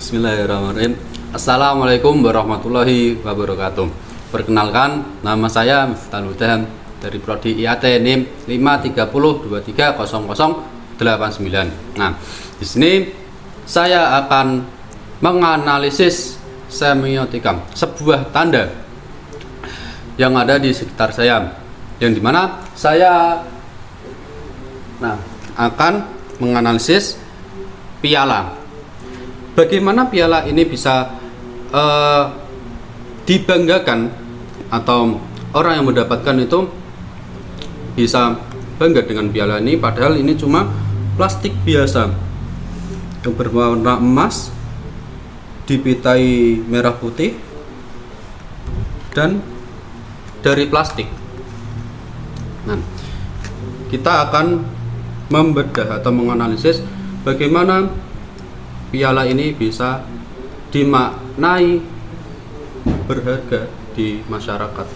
Bismillahirrahmanirrahim. Assalamualaikum warahmatullahi wabarakatuh. Perkenalkan, nama saya Miftahul Huda dari Prodi IAT NIM 530230089. Nah, di sini saya akan menganalisis semiotika, sebuah tanda yang ada di sekitar saya, yang dimana saya akan menganalisis piala. Bagaimana piala ini bisa dibanggakan, atau orang yang mendapatkan itu bisa bangga dengan piala ini, padahal ini cuma plastik biasa yang berwarna emas, dipitai merah putih, dan dari plastik. Nah, kita akan membedah atau menganalisis bagaimana piala ini bisa dimaknai berharga di masyarakat.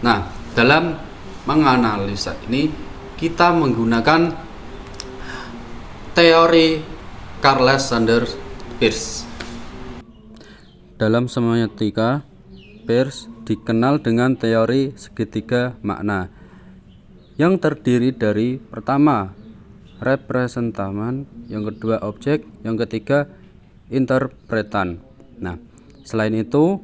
Nah, dalam menganalisa ini kita menggunakan teori Alexander Peirce. Dalam semiotika, Peirce dikenal dengan teori segitiga makna yang terdiri dari pertama representaman, yang kedua objek, yang ketiga interpretan. Nah, selain itu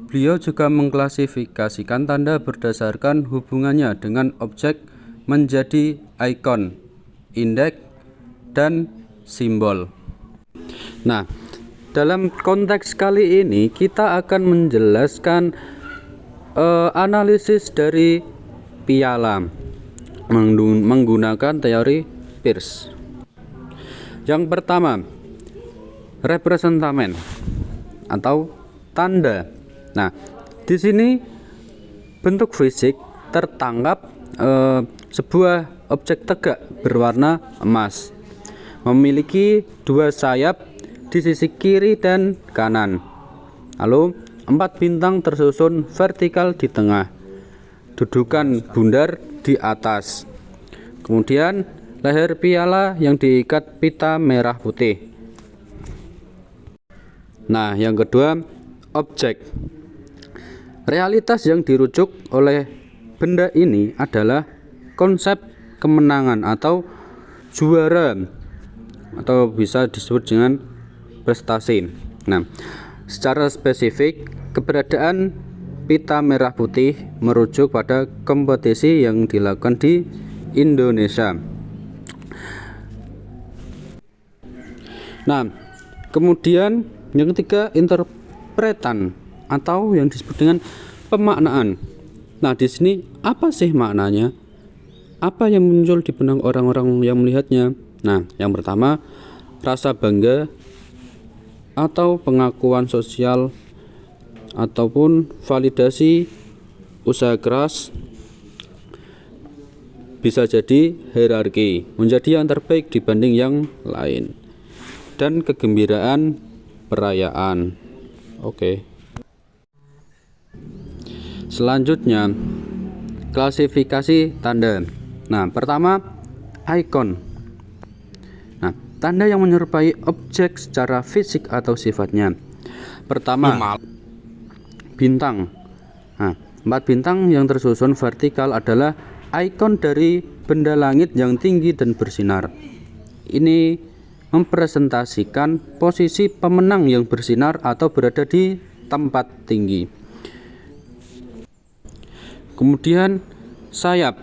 beliau juga mengklasifikasikan tanda berdasarkan hubungannya dengan objek menjadi ikon, indeks, dan simbol. Nah, dalam konteks kali ini kita akan menjelaskan analisis dari piala menggunakan teori Peirce. Yang pertama, representamen atau tanda. Nah, di sini bentuk fisik tertangkap sebuah objek tegak berwarna emas, memiliki dua sayap di sisi kiri dan kanan. Lalu 4 bintang tersusun vertikal di tengah, dudukan bundar di atas. Kemudian leher piala yang diikat pita merah putih. Nah, yang kedua, objek. Realitas yang dirujuk oleh benda ini adalah konsep kemenangan atau juara, atau bisa disebut dengan prestasi. Nah, secara spesifik keberadaan pita merah putih merujuk pada kompetisi yang dilakukan di Indonesia. Nah, kemudian yang ketiga, interpretan atau yang disebut dengan pemaknaan. Nah, di sini apa sih maknanya? Apa yang muncul di benak orang-orang yang melihatnya? Nah, yang pertama, rasa bangga atau pengakuan sosial ataupun validasi usaha keras, bisa jadi hierarki, menjadi yang terbaik dibanding yang lain, dan kegembiraan perayaan. Oke. Selanjutnya, klasifikasi tanda. Nah, pertama, ikon. Nah, tanda yang menyerupai objek secara fisik atau sifatnya. Pertama, bintang. Nah, 4 bintang yang tersusun vertikal adalah ikon dari benda langit yang tinggi dan bersinar. Ini mempresentasikan posisi pemenang yang bersinar atau berada di tempat tinggi. Kemudian sayap.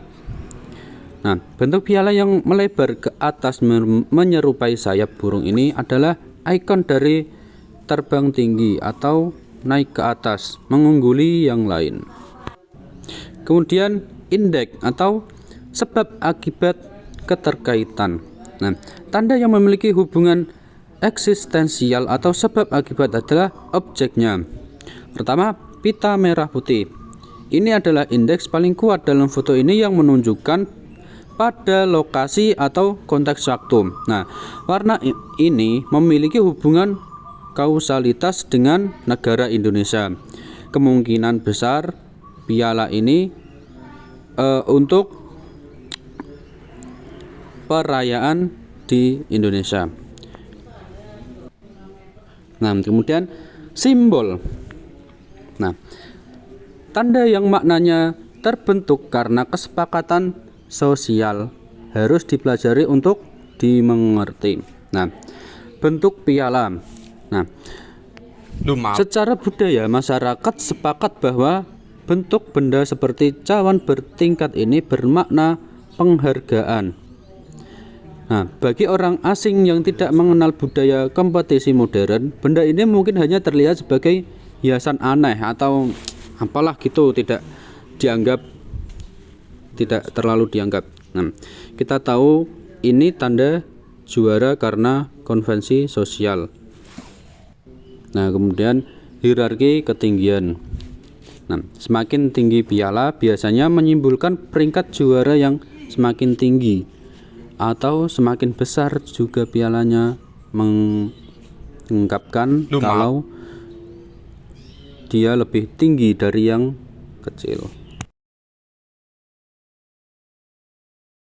Nah, bentuk piala yang melebar ke atas menyerupai sayap burung ini adalah ikon dari terbang tinggi atau naik ke atas, mengungguli yang lain. Kemudian indeks atau sebab akibat keterkaitan. Nah, tanda yang memiliki hubungan eksistensial atau sebab akibat adalah objeknya. Pertama, pita merah putih. Ini adalah indeks paling kuat dalam foto ini yang menunjukkan pada lokasi atau konteks waktu. Nah, warna ini memiliki hubungan kausalitas dengan negara Indonesia. Kemungkinan besar piala ini untuk perayaan di Indonesia. Nah, kemudian simbol. Nah, tanda yang maknanya terbentuk karena kesepakatan sosial harus dipelajari untuk dimengerti. Nah, bentuk piala. Nah, secara budaya masyarakat sepakat bahwa bentuk benda seperti cawan bertingkat ini bermakna penghargaan. Nah, bagi orang asing yang tidak mengenal budaya kompetisi modern, benda ini mungkin hanya terlihat sebagai hiasan aneh atau apalah gitu, tidak terlalu dianggap. Nah, kita tahu ini tanda juara karena konvensi sosial. Nah, kemudian hierarki ketinggian. Nah, semakin tinggi piala biasanya menyimbolkan peringkat juara yang semakin tinggi, atau semakin besar juga pialanya mengungkapkan kalau dia lebih tinggi dari yang kecil.